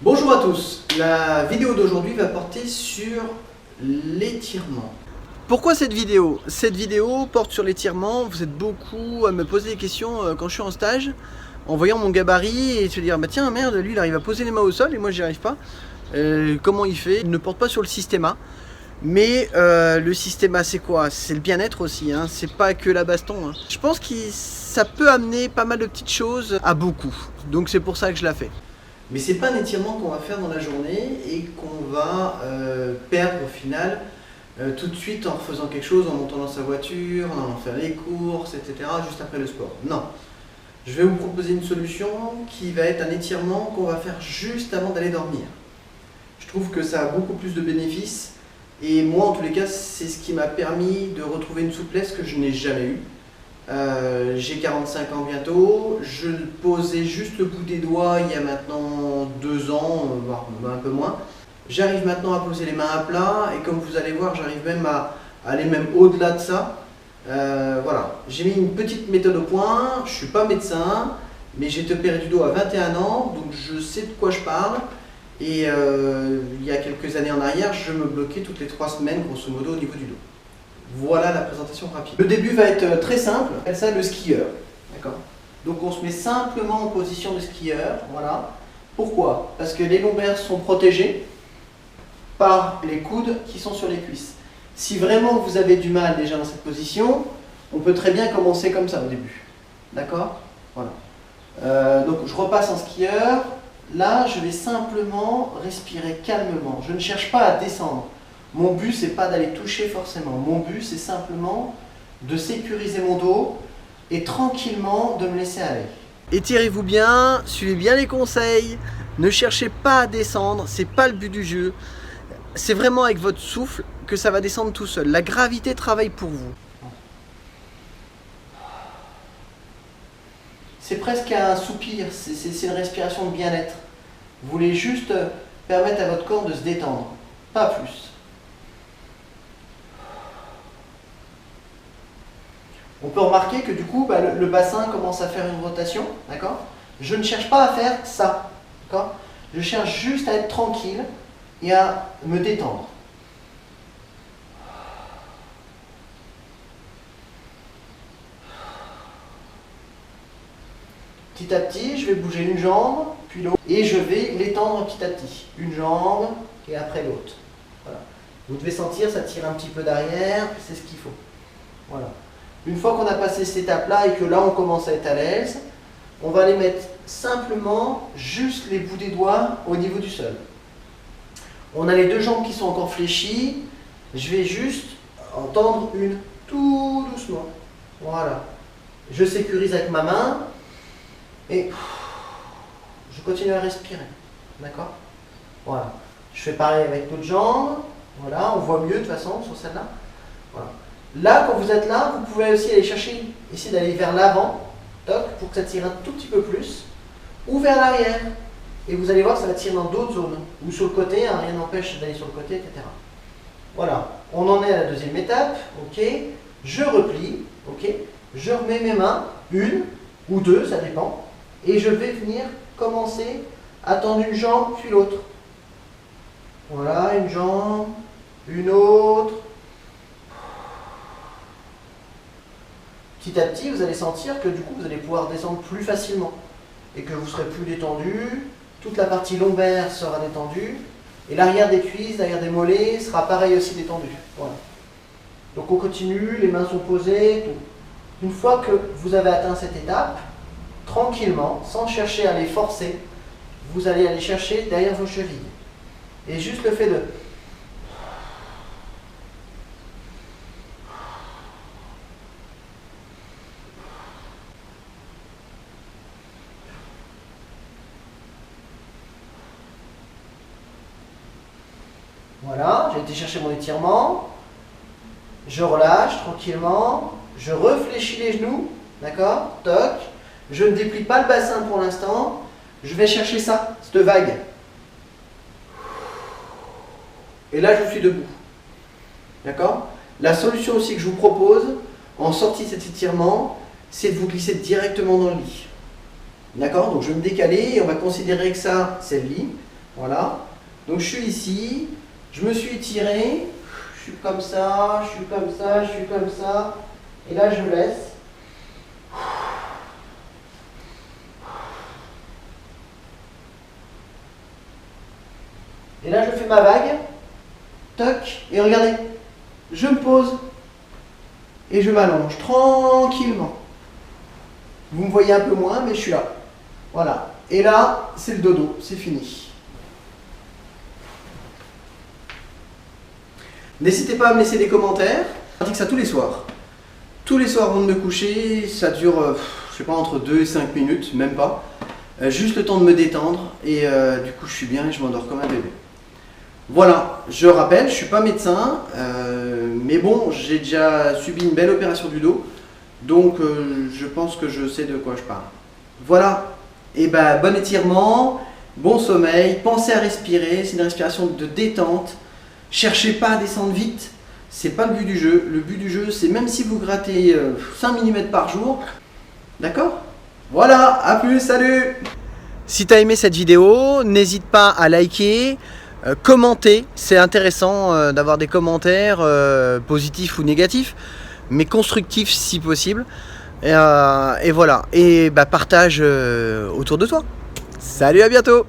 Bonjour à tous, la vidéo d'aujourd'hui va porter sur l'étirement. Pourquoi cette vidéo? Cette vidéo porte sur l'étirement. Vous êtes beaucoup à me poser des questions quand je suis en stage, en voyant mon gabarit et se dire bah tiens merde, lui il arrive à poser les mains au sol et moi j'y arrive pas. Comment il fait? Il ne porte pas sur le systéma. Mais le systéma c'est quoi? C'est le bien-être aussi, hein. C'est pas que la baston, hein. Je pense que ça peut amener pas mal de petites choses à beaucoup. Donc c'est pour ça que je la fais. Mais c'est pas un étirement qu'on va faire dans la journée et qu'on va perdre au final tout de suite en faisant quelque chose, en montant dans sa voiture, en allant faire les courses, etc. juste après le sport. Non. Je vais vous proposer une solution qui va être un étirement qu'on va faire juste avant d'aller dormir. Je trouve que ça a beaucoup plus de bénéfices et moi en tous les cas c'est ce qui m'a permis de retrouver une souplesse que je n'ai jamais eue. J'ai 45 ans bientôt, je posais juste le bout des doigts il y a maintenant 2 ans, voire un peu moins. J'arrive maintenant à poser les mains à plat et comme vous allez voir, j'arrive même à aller même au-delà de ça. Voilà, j'ai mis une petite méthode au point, je ne suis pas médecin, mais j'ai été opéré du dos à 21 ans, donc je sais de quoi je parle. Et il y a quelques années en arrière, je me bloquais toutes les 3 semaines, grosso modo, au niveau du dos. Voilà la présentation rapide. Le début va être très simple, on appelle ça le skieur. D'accord ? Donc on se met simplement en position de skieur, voilà. Pourquoi ? Parce que les lombaires sont protégés par les coudes qui sont sur les cuisses. Si vraiment vous avez du mal déjà dans cette position, on peut très bien commencer comme ça au début. D'accord ? Voilà. Donc je repasse en skieur. Là, je vais simplement respirer calmement. Je ne cherche pas à descendre. Mon but, c'est pas d'aller toucher forcément. Mon but, c'est simplement de sécuriser mon dos et tranquillement de me laisser aller. Étirez-vous bien, suivez bien les conseils. Ne cherchez pas à descendre, c'est pas le but du jeu. C'est vraiment avec votre souffle que ça va descendre tout seul. La gravité travaille pour vous. C'est presque un soupir, c'est une respiration de bien-être. Vous voulez juste permettre à votre corps de se détendre, pas plus. On peut remarquer que du coup, le bassin commence à faire une rotation, d'accord ? Je ne cherche pas à faire ça, d'accord ? Je cherche juste à être tranquille et à me détendre. Petit à petit, je vais bouger une jambe, puis l'autre, et je vais l'étendre petit à petit. Une jambe, et après l'autre. Voilà. Vous devez sentir, ça tire un petit peu d'arrière, c'est ce qu'il faut. Voilà. Une fois qu'on a passé cette étape-là et que là on commence à être à l'aise, on va aller mettre simplement juste les bouts des doigts au niveau du sol. On a les deux jambes qui sont encore fléchies, je vais juste en tendre une tout doucement. Voilà. Je sécurise avec ma main et je continue à respirer. D'accord ? Voilà. Je fais pareil avec l'autre jambe. Voilà, on voit mieux de toute façon sur celle-là. Voilà. Là, quand vous êtes là, vous pouvez aussi aller chercher, essayer d'aller vers l'avant, pour que ça tire un tout petit peu plus, ou vers l'arrière. Et vous allez voir, ça va tirer dans d'autres zones. Ou sur le côté, hein, rien n'empêche d'aller sur le côté, etc. Voilà, on en est à la deuxième étape, ok. Je replie, ok. Je remets mes mains, une ou deux, ça dépend. Et je vais venir commencer à tendre une jambe, puis l'autre. Voilà, une jambe, une autre. Petit à petit, vous allez sentir que du coup, vous allez pouvoir descendre plus facilement et que vous serez plus détendu. Toute la partie lombaire sera détendue et l'arrière des cuisses, l'arrière des mollets sera pareil aussi détendu. Voilà. Donc on continue, les mains sont posées. Tout. Une fois que vous avez atteint cette étape, tranquillement, sans chercher à les forcer, vous allez aller chercher derrière vos chevilles. Et juste le fait de... Voilà, j'ai été chercher mon étirement, je relâche tranquillement, je réfléchis les genoux, d'accord, toc, je ne déplie pas le bassin pour l'instant, je vais chercher ça, cette vague. Et là je suis debout, d'accord. La solution aussi que je vous propose, en sortie de cet étirement, c'est de vous glisser directement dans le lit. D'accord. Donc je vais me décaler et on va considérer que ça, c'est le lit. Voilà. Donc je suis ici, je me suis étiré, je suis comme ça, je suis comme ça, je suis comme ça. Et là je laisse. Et là je fais ma vague. Toc. Et regardez, je me pose. Et je m'allonge tranquillement. Vous me voyez un peu moins, mais je suis là. Voilà. Et là, c'est le dodo, c'est fini. N'hésitez pas à me laisser des commentaires. Je pratique ça tous les soirs. Tous les soirs avant de me coucher, ça dure, je sais pas, entre 2 et 5 minutes, même pas. Juste le temps de me détendre et du coup je suis bien et je m'endors comme un bébé. Voilà, je rappelle, je ne suis pas médecin, mais bon, j'ai déjà subi une belle opération du dos, donc je pense que je sais de quoi je parle. Voilà, et ben bon étirement, bon sommeil, pensez à respirer, c'est une respiration de détente, cherchez pas à descendre vite, c'est pas le but du jeu. Le but du jeu, c'est même si vous grattez 5 mm par jour, d'accord? Voilà, à plus, salut! Si tu as aimé cette vidéo, n'hésite pas à liker, commenter, c'est intéressant d'avoir des commentaires positifs ou négatifs, mais constructifs si possible. Et voilà, et bah, partage autour de toi. Salut, à bientôt!